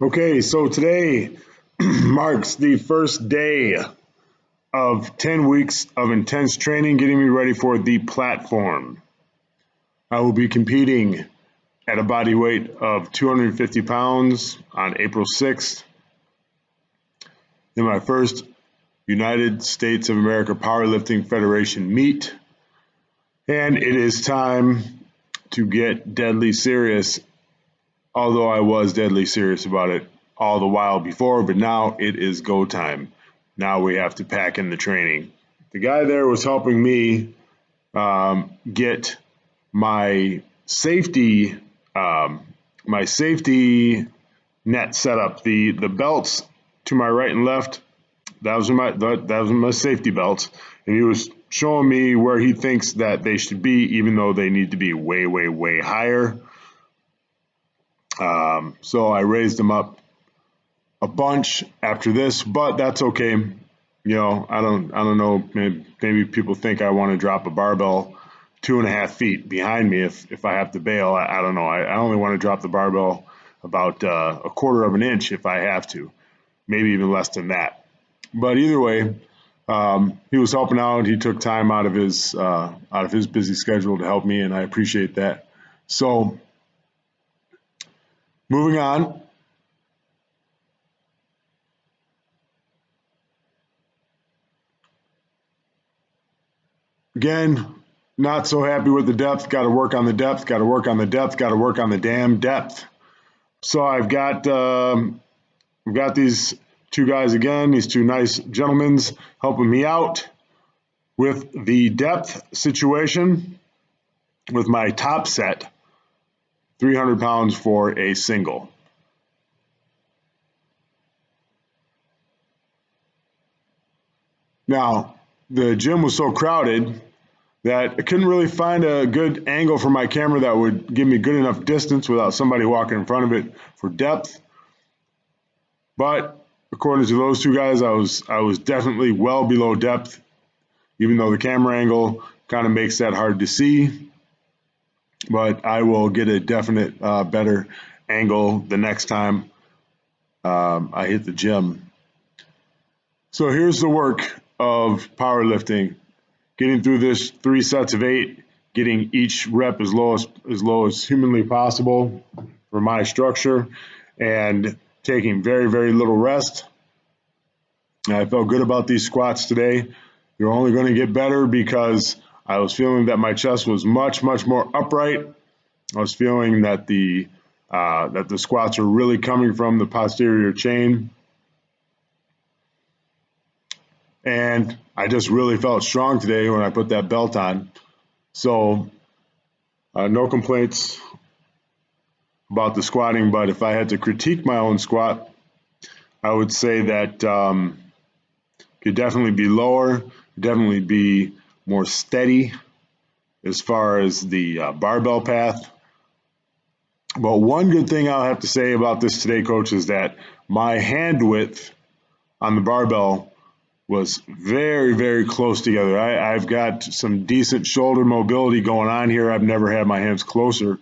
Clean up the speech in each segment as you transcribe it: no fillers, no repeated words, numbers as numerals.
Okay, so today marks the first day of 10 weeks of intense training, getting me ready for the platform. I will be competing at a body weight of 250 pounds on April 6th in my first United States of America Powerlifting Federation meet. And it is time to get deadly serious, although I was deadly serious about it all the while before, but now it is go time. Now we have to pack in the training. The guy there was helping me get my safety net set up. The belts to my right and left, that was my safety belts, and he was showing me where he thinks that they should be, even though they need to be way, way, way higher. So I raised them up a bunch after this, but that's okay. You know, I don't know. Maybe people think I want to drop a barbell 2.5 feet behind me if I have to bail. I don't know. I only want to drop the barbell about 1/4 of an inch if I have to, maybe even less than that. But either way, he was helping out. He took time out of his busy schedule to help me, and I appreciate that. So moving on. Again, not so happy with the depth. Got to work on the depth. Got to work on the depth. Got to work on the damn depth. So I've got these two guys again. These two nice gentlemen helping me out with the depth situation with my top set, 300 pounds for a single. Now, the gym was so crowded that I couldn't really find a good angle for my camera that would give me good enough distance without somebody walking in front of it for depth. But according to those two guys, I was definitely well below depth, even though the camera angle kind of makes that hard to see. But I will get a definite better angle the next time I hit the gym. So here's the work of powerlifting. Getting through this 3 sets of 8, getting each rep as low as humanly possible for my structure, and taking very, very little rest. I felt good about these squats today. You're only going to get better because I was feeling that my chest was much, much more upright. I was feeling that the squats are really coming from the posterior chain. And I just really felt strong today when I put that belt on. So no complaints about the squatting, but if I had to critique my own squat, I would say that could definitely be lower, definitely be more steady as far as the barbell path. But one good thing I'll have to say about this today, coach, is that my hand width on the barbell was very, very close together. I've got some decent shoulder mobility going on here. I've never had my hands closer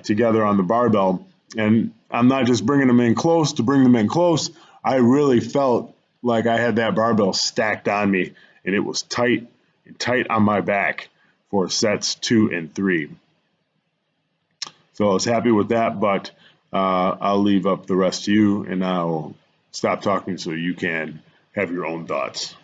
together on the barbell. And I'm not just bringing them in close to bring them in close. I really felt like I had that barbell stacked on me, and it was tight on my back for sets 2 and 3. So I was happy with that, but I'll leave up the rest to you, and I'll stop talking so you can have your own thoughts.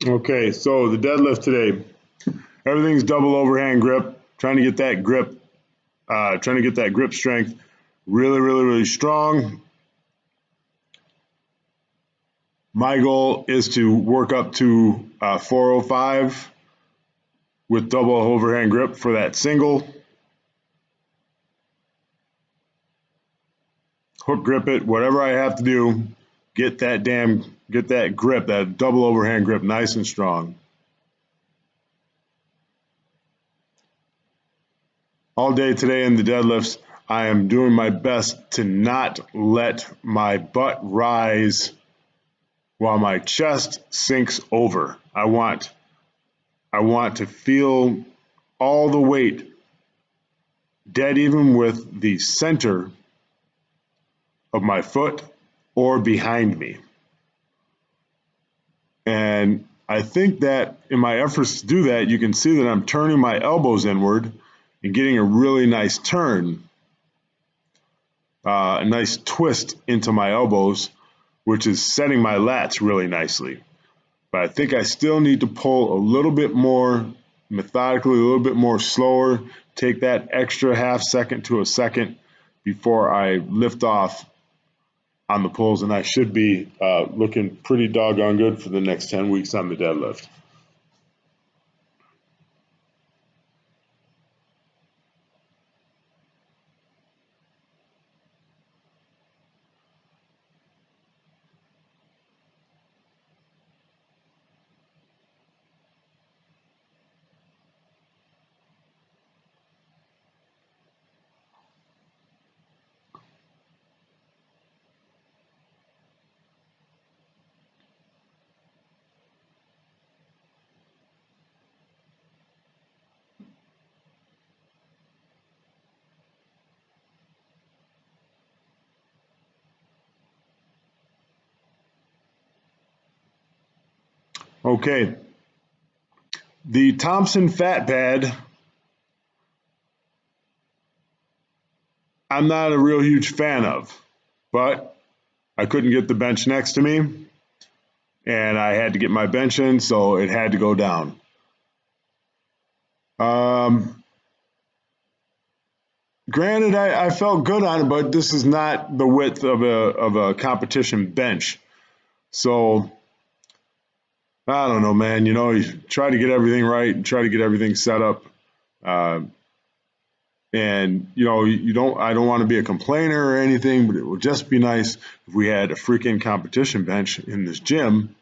Okay, so the deadlift today, everything's double overhand grip, trying to get that grip strength really strong. My goal is to work up to 405 with double overhand grip for that single. Hook grip it, whatever I have to do, get that grip, that double overhand grip nice and strong. All day today in the deadlifts, I am doing my best to not let my butt rise while my chest sinks over. I want to feel all the weight dead even with the center of my foot or behind me. And I think that in my efforts to do that, you can see that I'm turning my elbows inward and getting a really nice turn, a nice twist into my elbows, which is setting my lats really nicely. But I think I still need to pull a little bit more methodically, a little bit more slower, take that extra half second to a second before I lift off on the pulls, and I should be looking pretty doggone good for the next 10 weeks on the deadlift. Okay, the Thompson Fat Pad, I'm not a real huge fan of, but I couldn't get the bench next to me, and I had to get my bench in, so it had to go down. Granted, I felt good on it, but this is not the width of a competition bench. So I don't know, man. You know, you try to get everything right and try to get everything set up. And you know, I don't want to be a complainer or anything, but it would just be nice if we had a freaking competition bench in this gym.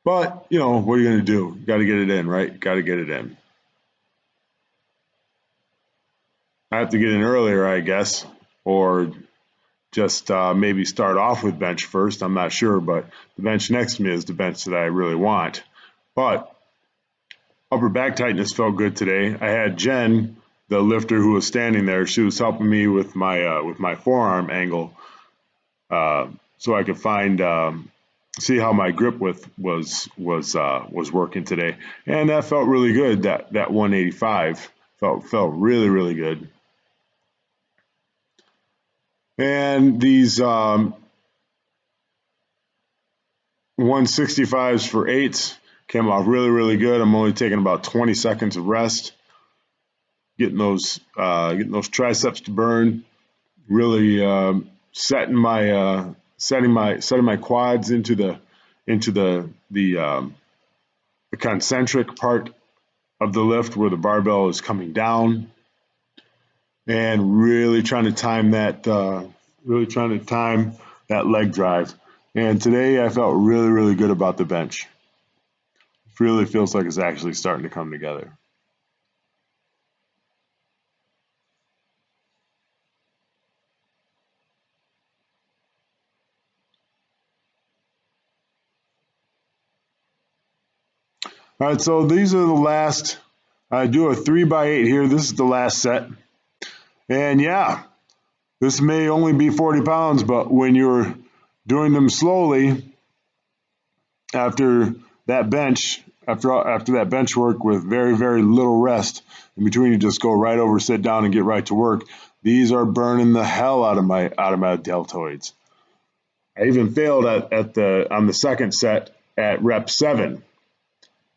But you know, what are you going to do? You got to get it in, right? Got to get it in. I have to get in earlier, I guess, or just maybe start off with bench first. I'm not sure, but the bench next to me is the bench that I really want. But upper back tightness felt good today. I had Jen, the lifter who was standing there. She was helping me with my forearm angle, so I could see how my grip width was working today, and that felt really good. That 185 felt really good. And these 165s for 8s came off really good. I'm only taking about 20 seconds of rest, getting those triceps to burn, really setting my quads into the concentric part of the lift where the barbell is coming down, and really trying to time that leg drive. And today I felt really good about the bench. It really feels like it's actually starting to come together. All right, so these are the last. I do a 3x8 here. This is the last set. And yeah, this may only be 40 pounds, but when you're doing them slowly, after that bench work with very little rest in between, you just go right over, sit down, and get right to work. These are burning the hell out of my deltoids. I even failed on the second set at rep 7.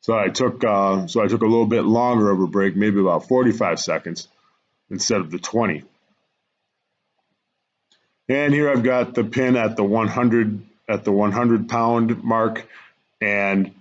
So I took a little bit longer of a break, maybe about 45 seconds instead of the 20. And here I've got the pin at the 100 pound mark, and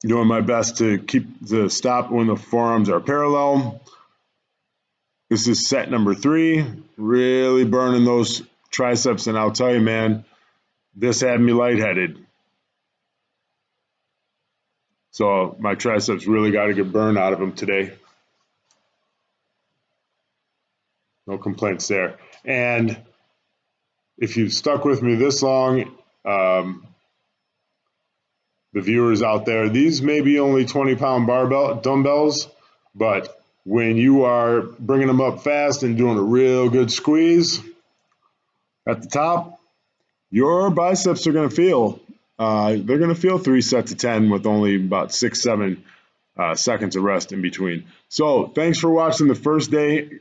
doing my best to stop when the forearms are parallel. This is set number 3, really burning those triceps, and I'll tell you, man, this had me lightheaded. So my triceps really got to get burned out of them today. No complaints there. And if you've stuck with me this long, the viewers out there, these may be only 20-pound dumbbells, but when you are bringing them up fast and doing a real good squeeze at the top, your biceps are going to feel. They're going to feel 3 sets of 10 with only about 6-7 seconds of rest in between. So thanks for watching the first day